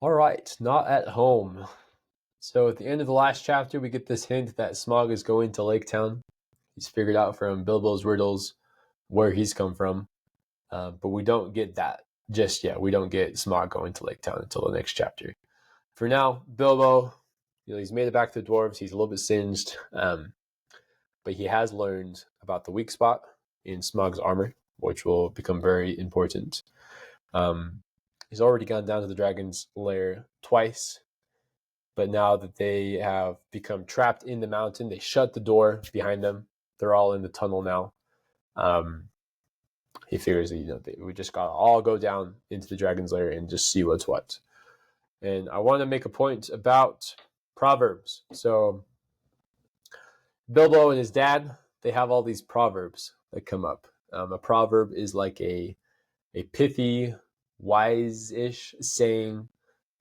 All right, not at home. So at the end of the last chapter, we get this hint that Smog is going to Lake Town. He's figured out from Bilbo's riddles where he's come from, but we don't get that just yet. We don't get Smog going to Lake Town until the next chapter. For now, Bilbo, he's made it back to the dwarves. He's a little bit singed, but he has learned about the weak spot in Smog's armor, which will become very important. He's already gone down to the dragon's lair twice, but now that they have become trapped in the mountain, they shut the door behind them. They're all in the tunnel now. He figures that we just gotta all go down into the dragon's lair and just see what's what. And I want to make a point about proverbs. So Bilbo and his dad, they have all these proverbs that come up. A proverb is like a pithy, wise-ish saying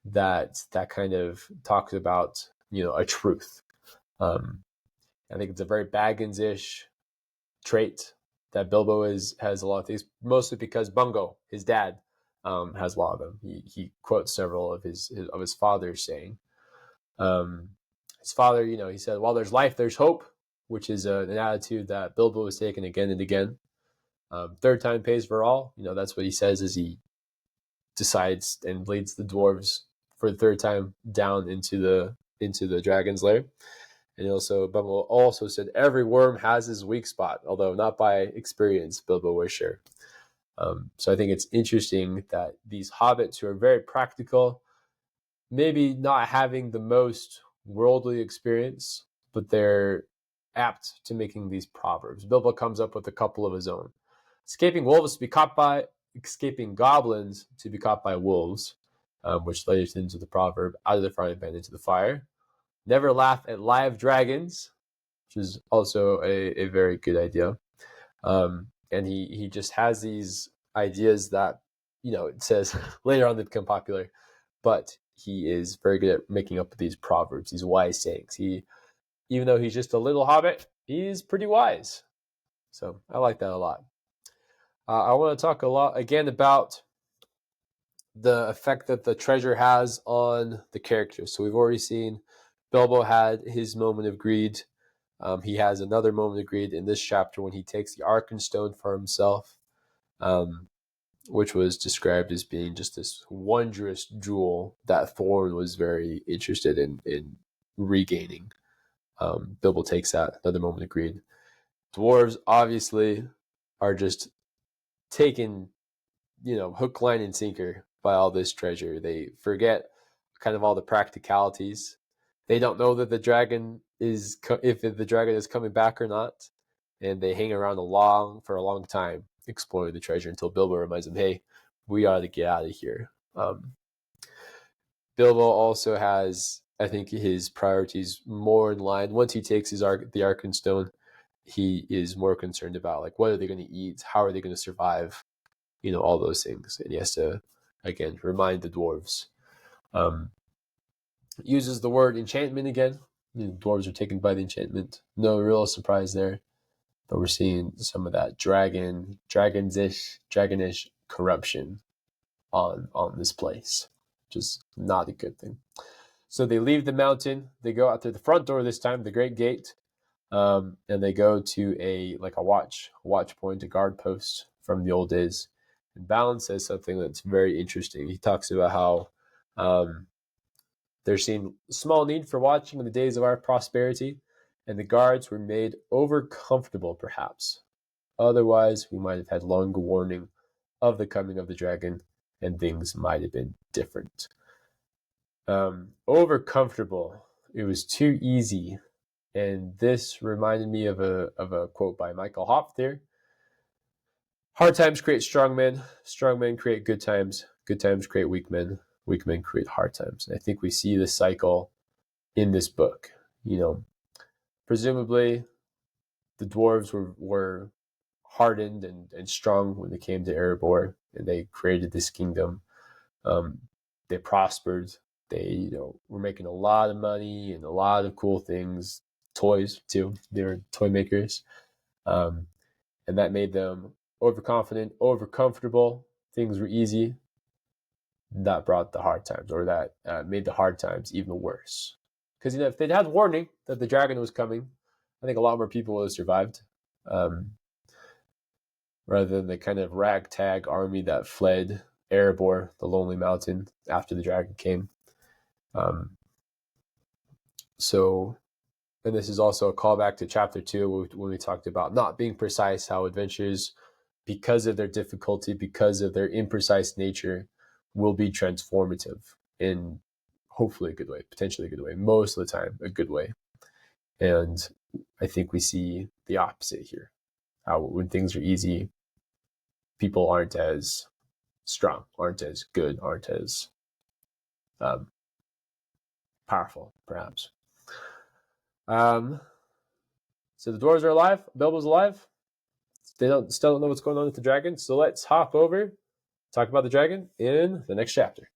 that kind of talks about a truth. I think it's a very Baggins-ish trait that Bilbo has a lot of things, mostly because Bungo, his dad, has a lot of them. He quotes several of his father's saying. His father, he said, "While there's life, there's hope," which is an attitude that Bilbo has taken again and again. Third time pays for all. That's what he says as he decides and leads the dwarves for the third time down into the dragon's lair. And Bungo also said, "Every worm has his weak spot," although not by experience, Bilbo was sure. So I think it's interesting that these hobbits who are very practical, maybe not having the most worldly experience, but they're apt to making these proverbs. Bilbo comes up with a couple of his own. Escaping goblins to be caught by wolves, which lays into the proverb, out of the frying pan into the fire. Never laugh at live dragons, which is also a very good idea. And he just has these ideas that, it says later on they become popular, but he is very good at making up these proverbs, these wise sayings. Even though he's just a little hobbit, he's pretty wise. So I like that a lot. I want to talk a lot again about the effect that the treasure has on the characters. So we've already seen Bilbo had his moment of greed. He has another moment of greed in this chapter when he takes the Arkenstone for himself, which was described as being just this wondrous jewel that Thorin was very interested in regaining. Bilbo takes that, another moment of greed. Dwarves obviously are just taken, hook, line, and sinker by all this treasure. They forget kind of all the practicalities. They don't know that the dragon is coming back or not, and they hang around for a long time exploring the treasure until Bilbo reminds them, "Hey, we ought to get out of here." Bilbo also has, I think, his priorities more in line. Once he takes the Arkenstone, he is more concerned about what are they going to eat, how are they going to survive, all those things, and he has to again remind the dwarves. Uses the word enchantment again. The dwarves are taken by the enchantment. No real surprise there, but we're seeing some of that dragonish corruption on this place, which is not a good thing. So they leave the mountain. They go out through the front door this time, the Great Gate, and they go to a watch point, a guard post from the old days. And Balin says something that's very interesting. He talks about how there seemed small need for watching in the days of our prosperity, and the guards were made over comfortable, perhaps. Otherwise, we might have had longer warning of the coming of the dragon, and things might have been different. Over comfortable. It was too easy. And this reminded me of a quote by Michael Hopf there. Hard times create strong men create good times create weak men create hard times. And I think we see this cycle in this book. Presumably the dwarves were hardened and strong when they came to Erebor, and they created this kingdom. They prospered. They were making a lot of money and a lot of cool things, toys too. They were toy makers, and that made them overconfident, overcomfortable. Things were easy. that brought the hard times, or that made the hard times even worse. Because if they'd had warning that the dragon was coming, I think a lot more people would have survived, rather than the kind of ragtag army that fled Erebor, the lonely mountain, after the dragon came. So, and this is also a callback to chapter 2 when we talked about not being precise, how adventures, because of their difficulty, because of their imprecise nature, will be transformative in hopefully a good way, potentially a good way, most of the time a good way. And I think we see the opposite here. How when things are easy, people aren't as strong, aren't as good, aren't as powerful, perhaps. So the dwarves are alive. Bilbo's alive. They still don't know what's going on with the dragon. So let's hop over, talk about the dragon in the next chapter.